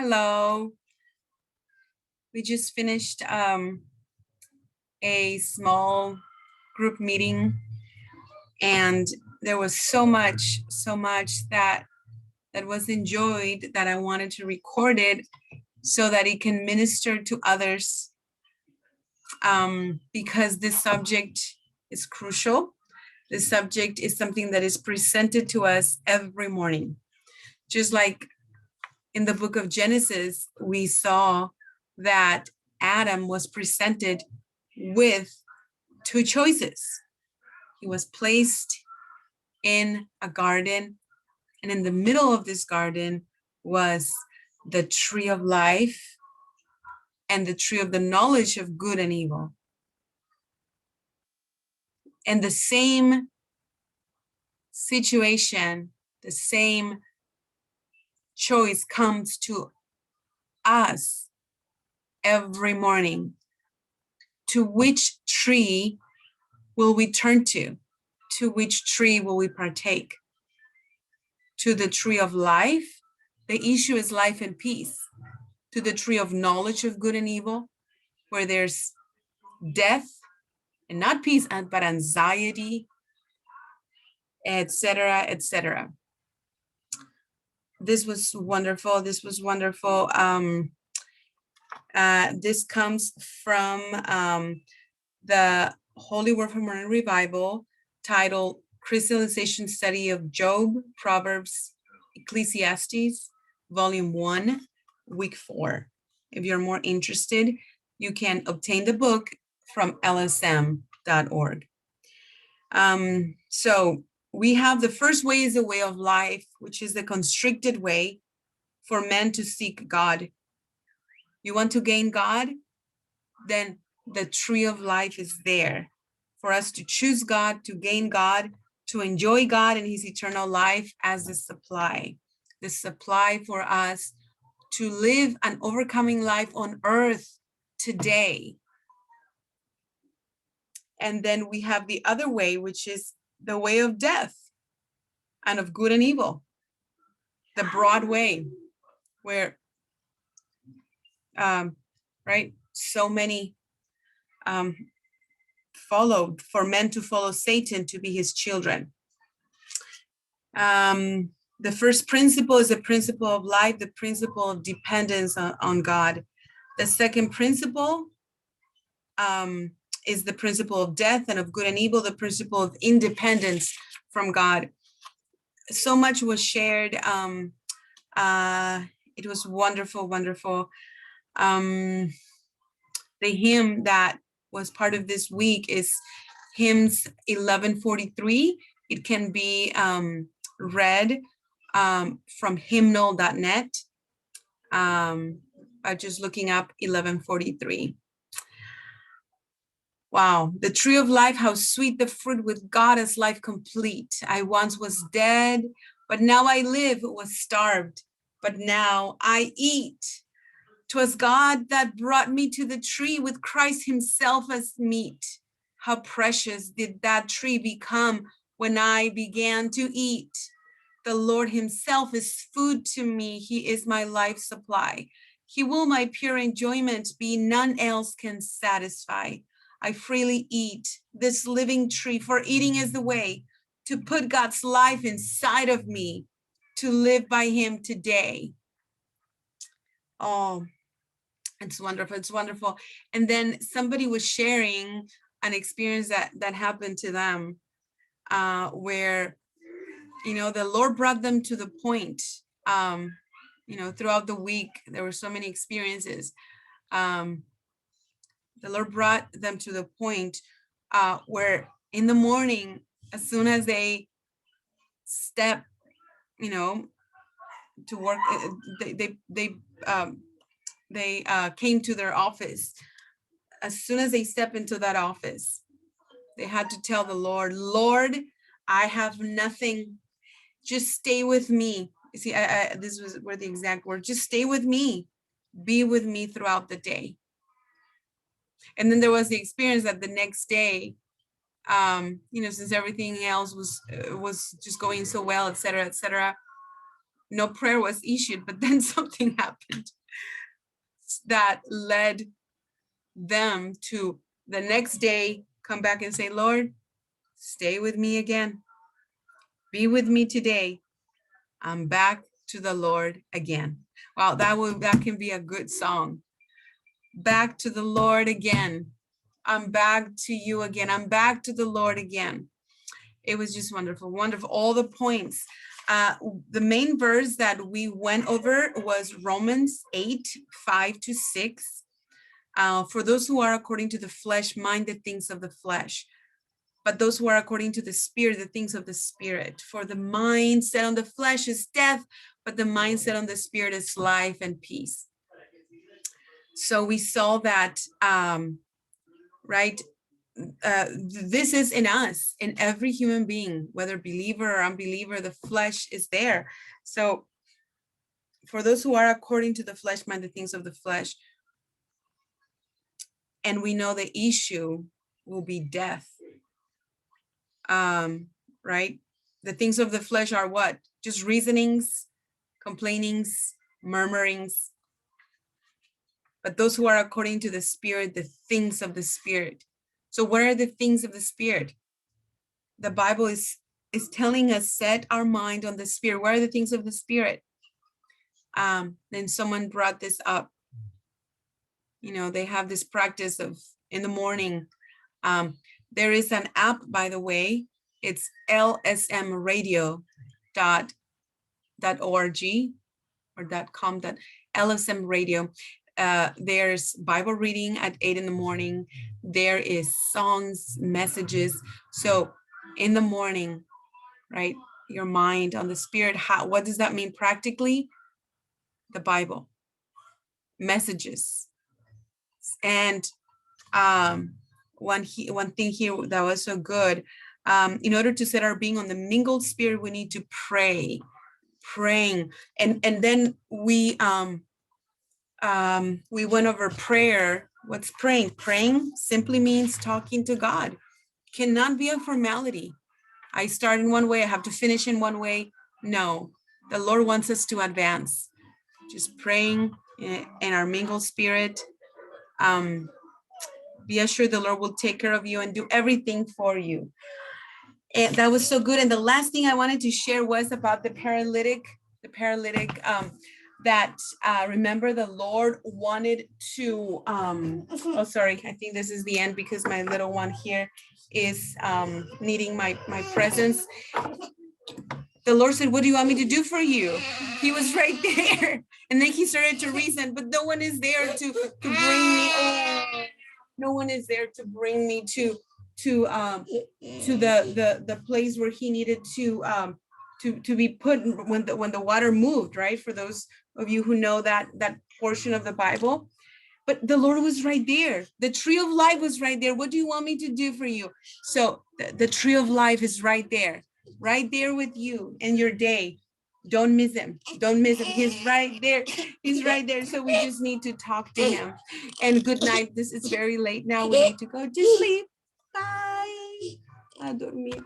Hello. We just finished a small group meeting, and there was so much that was enjoyed that I wanted to record it so that it can minister to others, because this subject is crucial. This subject is something that is presented to us every morning. Just like in the book of Genesis, we saw that Adam was presented with two choices. He was placed in a garden, and in the middle of this garden was the tree of life and the tree of the knowledge of good and evil. And the same situation, the same choice comes to us every morning. To which tree will we turn to? To which tree will we partake? To the tree of life? The issue is life and peace. To the tree of knowledge of good and evil, where there's death and not peace, but anxiety, etc., etc. This was wonderful. This was wonderful. This comes from the Holy Word for Morning Revival, titled Crystallization Study of Job, Proverbs, Ecclesiastes, Volume 1, Week 4. If you're more interested, you can obtain the book from lsm.org. So we have the first way is the way of life, which is the constricted way for men to seek God. You want to gain God? Then the tree of life is there for us to choose God, to gain God, to enjoy God and his eternal life as the supply for us to live an overcoming life on earth today. And then we have the other way, which is the way of death and of good and evil, the broad way, where right, so many followed, for men to follow Satan to be his children. The first principle is the principle of life, the principle of dependence on God. The second principle is the principle of death and of good and evil, the principle of independence from God. So much was shared. It was wonderful, wonderful. The hymn that was part of this week is hymns 1143. It can be read from hymnal.net by just looking up 1143. Wow, the tree of life, how sweet the fruit, with God as life complete. I once was dead, but now I live, was starved, but now I eat. 'Twas God that brought me to the tree with Christ himself as meat. How precious did that tree become when I began to eat. The Lord himself is food to me. He is my life supply. He will my pure enjoyment be. None else can satisfy. I freely eat this living tree, for eating is the way to put God's life inside of me, to live by him today. Oh, it's wonderful. It's wonderful. And then somebody was sharing an experience that happened to them, where, the Lord brought them to the point, throughout the week. There were so many experiences. The Lord brought them to the point where in the morning, as soon as they step, to work, they came to their office. As soon as they step into that office, they had to tell the Lord, Lord, I have nothing. Just stay with me. You see, this were the exact words. Just stay with me. Be with me throughout the day. And then there was the experience that the next day, since everything else was just going so well, et cetera, no prayer was issued, but then something happened. that led them to the next day come back and say, Lord, stay with me again. Be with me today. I'm back to the Lord again. Wow, that can be a good song. Back to the Lord again. I'm back to you again. I'm back to the Lord again. It was just wonderful, wonderful. All the points. The main verse that we went over was Romans 8:5-6. For those who are according to the flesh, mind the things of the flesh. But those who are according to the Spirit, the things of the Spirit. For the mind set on the flesh is death, but the mind set on the Spirit is life and peace. So we saw that, right? This is in us, in every human being, whether believer or unbeliever, the flesh is there. So for those who are according to the flesh, mind the things of the flesh. And we know the issue will be death. Right? The things of the flesh are what? Just reasonings, complainings, murmurings. But those who are according to the Spirit, the things of the Spirit. So what are the things of the Spirit? The Bible is telling us, set our mind on the Spirit. What are the things of the Spirit? Then someone brought this up. You know, they have this practice of in the morning. There is an app, by the way. It's lsmradio.org or .com. LSM Radio. There's Bible reading at 8 in the morning. There is songs, messages. So in the morning, right? Your mind on the Spirit. What does that mean practically? The Bible, messages. And one thing here that was so good, in order to set our being on the mingled spirit, we need to praying. And then we went over prayer. What's praying? Praying simply means talking to God. Cannot be a formality. I start in one way, I have to finish in one way. No, the Lord wants us to advance. Just praying in our mingled spirit. Be assured the Lord will take care of you and do everything for you. And that was so good. And the last thing I wanted to share was about the paralytic, that remember the Lord wanted to, oh, sorry, I think this is the end because my little one here is needing my presence. The Lord said, what do you want me to do for you? He was right there. And then he started to reason, but no one is there to bring me. Oh, no one is there to bring me to the place where he needed to be put when the water moved, right? For those of you who know that portion of the Bible. But the Lord was right there. The tree of life was right there. What do you want me to do for you? So the tree of life is right there with you in your day. Don't miss him. Don't miss him. He's right there. He's right there. So we just need to talk to him. And good night. This is very late now. We need to go to sleep. Bye. A dormir.